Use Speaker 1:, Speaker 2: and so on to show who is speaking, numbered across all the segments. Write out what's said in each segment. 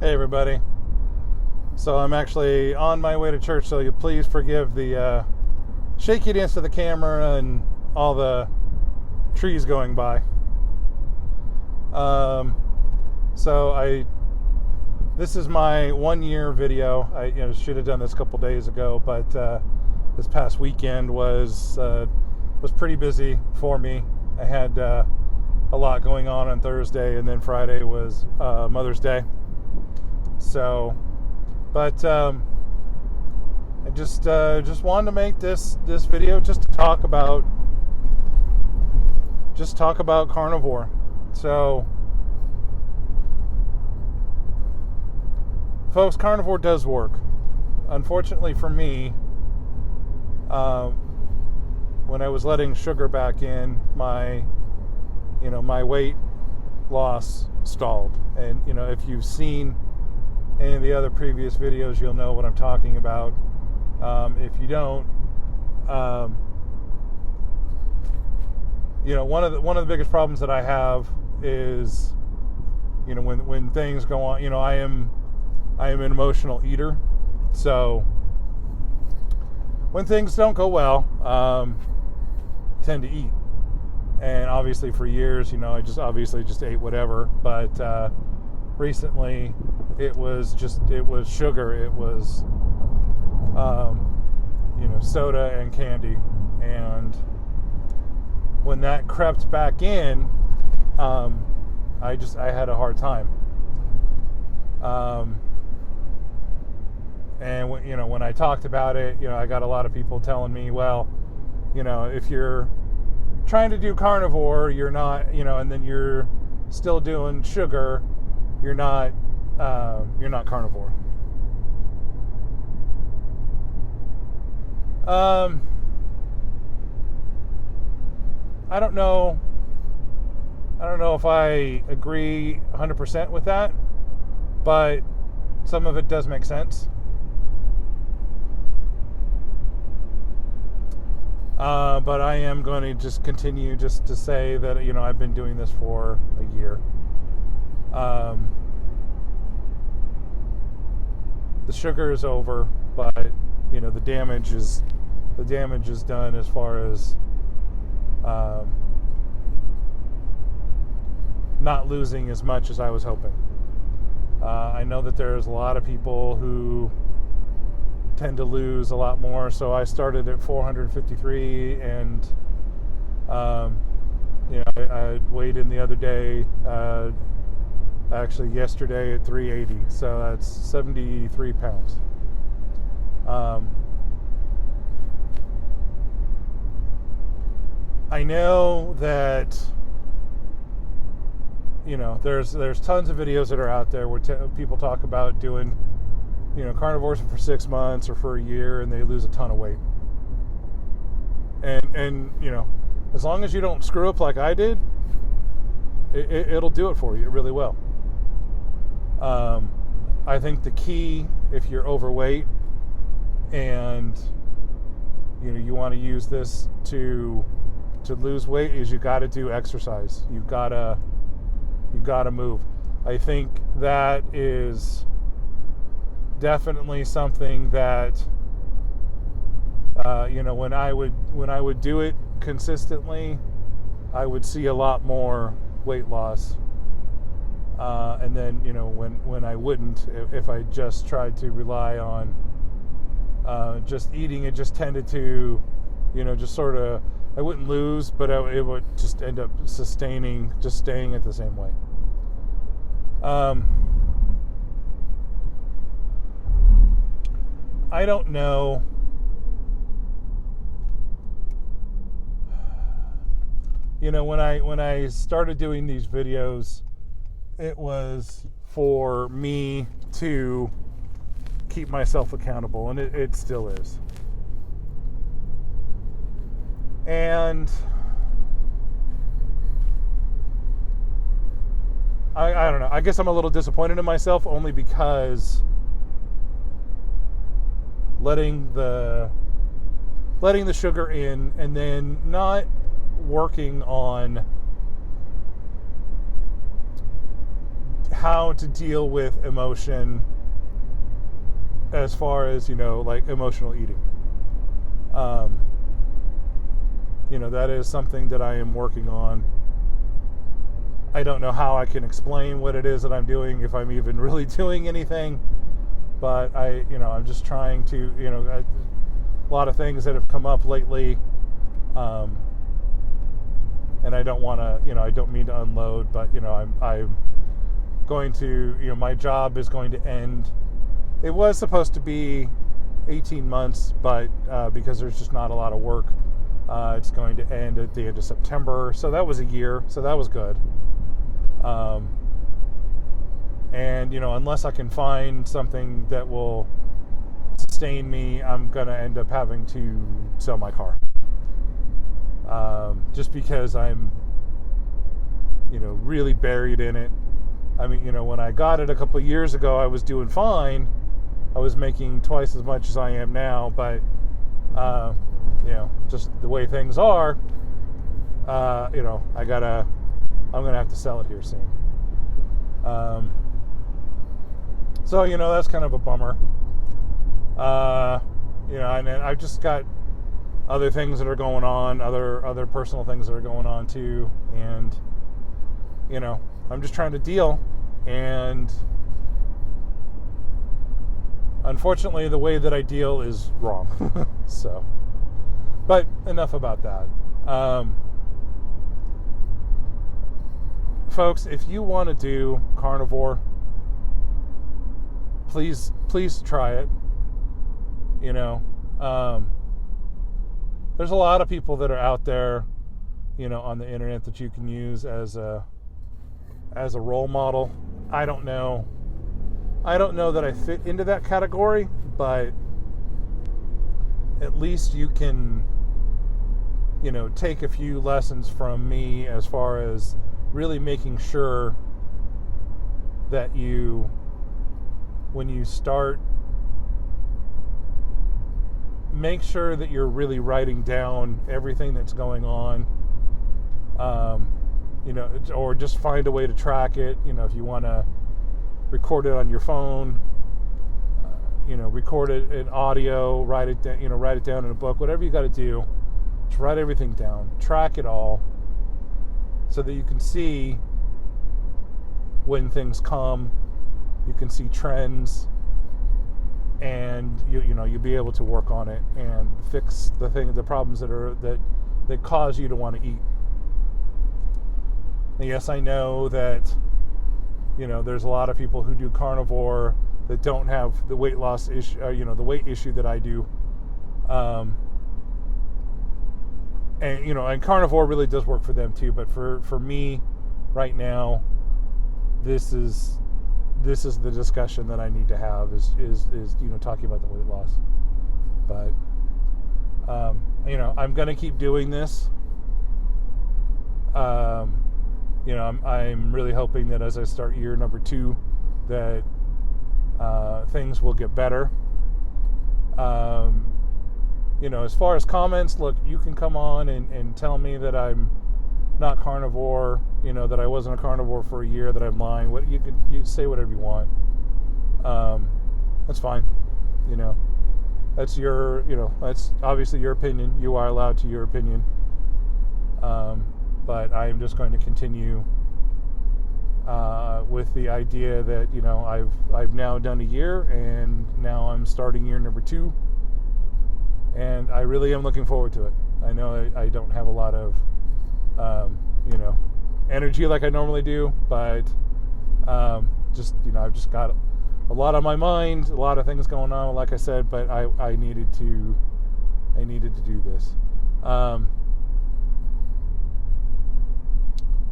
Speaker 1: Hey everybody. So I'm actually on my way to church, so you please forgive the shakiness of the camera and all the trees going by. This is my 1 year video. I should have done this a couple days ago, but this past weekend was pretty busy for me. I had a lot going on Thursday, and then Friday was Mother's Day. So, but I just wanted to make this video just to talk about carnivore. So, folks, carnivore does work. Unfortunately for me, when I was letting sugar back in, my weight loss stalled. And if you've seen any of the other previous videos, you'll know what I'm talking about. If you don't, one of the biggest problems that I have is, when things go on, I am an emotional eater. So when things don't go well, I tend to eat. And obviously for years, I just ate whatever. But recently, it was sugar. It was, soda and candy. And when that crept back in, I had a hard time. And when I talked about it, I got a lot of people telling me, well, if you're trying to do carnivore, you're not, and then you're still doing sugar, you're not carnivore. I don't know if I agree 100% with that, but some of it does make sense. But I am going to just continue just to say that, I've been doing this for a year. The sugar is over, but the damage is done as far as not losing as much as I was hoping. I know that there's a lot of people who tend to lose a lot more, so I started at 453, and I weighed in the other day, actually yesterday at 380, so that's 73 pounds. I know that there's tons of videos that are out there where people talk about doing carnivores for 6 months or for a year, and they lose a ton of weight. And as long as you don't screw up like I did, it'll do it for you. It really will. I think the key, if you're overweight and you want to use this to lose weight, is you got to do exercise. You gotta move. I think that is definitely something that when I would do it consistently, I would see a lot more weight loss. And then when I wouldn't, if I just tried to rely on just eating, it just tended to just sort of, I wouldn't lose, but it would just end up staying at the same weight. I don't know. When I started doing these videos, it was for me to keep myself accountable, and it still is. And I don't know. I guess I'm a little disappointed in myself, only because letting the sugar in and then not working on how to deal with emotion as far as, like emotional eating. That is something that I am working on. I don't know how I can explain what it is that I'm doing, if I'm even really doing anything, but I'm just trying to, a lot of things that have come up lately, and I don't want to, I don't mean to unload, but, I'm going to, my job is going to end. It was supposed to be 18 months, but because there's just not a lot of work, it's going to end at the end of September. So that was a year. So that was good. And, unless I can find something that will sustain me, I'm going to end up having to sell my car. Just because I'm, really buried in it. I mean, when I got it a couple of years ago, I was doing fine. I was making twice as much as I am now, but, just the way things are, I'm going to have to sell it here soon. So, that's kind of a bummer. And then I've just got other things that are going on, other personal things that are going on too. And, I'm just trying to deal. And unfortunately, the way that I deal is wrong. So, but enough about that. Folks, if you want to do carnivore, please try it. There's a lot of people that are out there, on the internet that you can use as a role model. I don't know that I fit into that category, but at least you can, take a few lessons from me as far as really making sure that when you start, make sure that you're really writing down everything that's going on, or just find a way to track it. If you want to record it on your phone, record it in audio, write it down in a book, whatever you got to do, just write everything down, track it all, so that you can see when things come, you can see trends, and you'll be able to work on it and fix the problems that cause you to want to eat. And yes, I know that there's a lot of people who do carnivore that don't have the weight loss issue, the weight issue that I do. And carnivore really does work for them too. But for me, right now, this is the discussion that I need to have is talking about the weight loss. But I'm gonna keep doing this. I'm really hoping that as I start year number 2, that things will get better. As far as comments, look, you can come on and tell me that I'm not carnivore, that I wasn't a carnivore for a year, that I'm lying. You say whatever you want. That's fine. That's that's obviously your opinion. You are allowed to your opinion. But I am just going to continue with the idea that I've now done a year, and now I'm starting year number 2, and I really am looking forward to it. I know I don't have a lot of energy like I normally do, but I've just got a lot on my mind, a lot of things going on, like I said, but I needed to do this.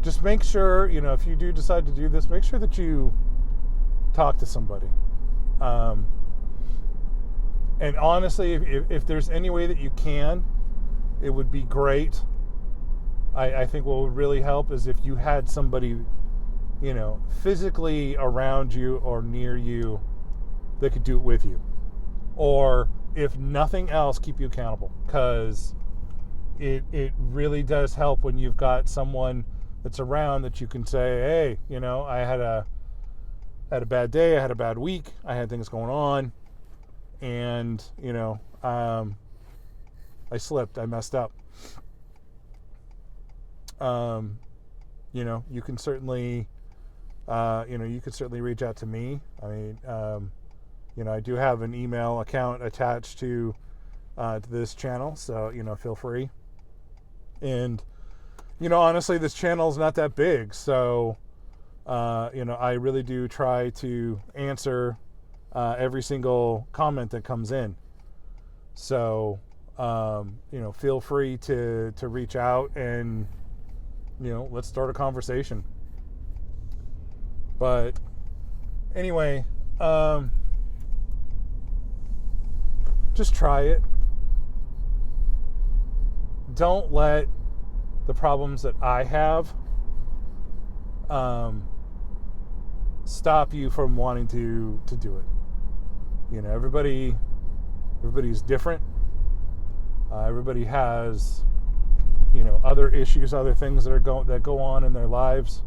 Speaker 1: Just make sure, if you do decide to do this, make sure that you talk to somebody. And honestly, if there's any way that you can, it would be great. I think what would really help is if you had somebody, physically around you or near you that could do it with you. Or if nothing else, keep you accountable. Because it really does help when you've got someone that's around that you can say, hey, I had a had a bad day, I had a bad week, I had things going on, and I slipped, I messed up. You can certainly reach out to me. I mean, I do have an email account attached to this channel, so feel free. And honestly, this channel is not that big, so I really do try to answer every single comment that comes in. So feel free to reach out and let's start a conversation. But anyway, just try it. Don't let the problems that I have stop you from wanting to do it. Everybody's different. Everybody has other issues, other things that go on in their lives.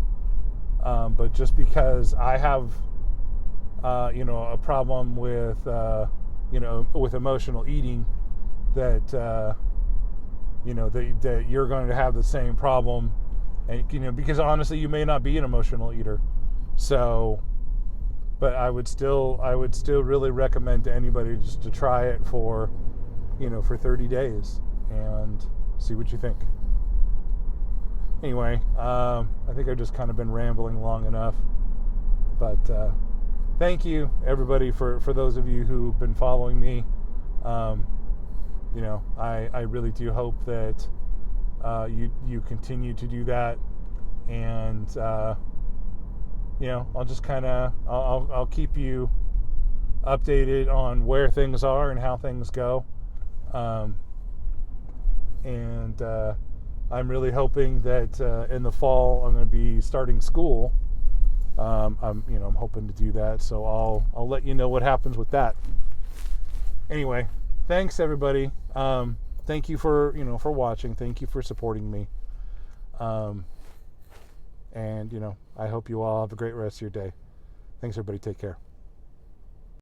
Speaker 1: But just because I have a problem with with emotional eating, that that you're going to have the same problem, and because honestly you may not be an emotional eater. So, but I would still really recommend to anybody just to try it for 30 days and see what you think. Anyway, I think I've just kind of been rambling long enough, but thank you everybody for those of you who've been following me. I really do hope that you continue to do that, and I'll just kind of I'll keep you updated on where things are and how things go, and I'm really hoping that in the fall I'm going to be starting school. I'm hoping to do that, so I'll let you know what happens with that. Anyway, thanks everybody. Thank you for watching. Thank you for supporting me. And I hope you all have a great rest of your day. Thanks everybody. Take care.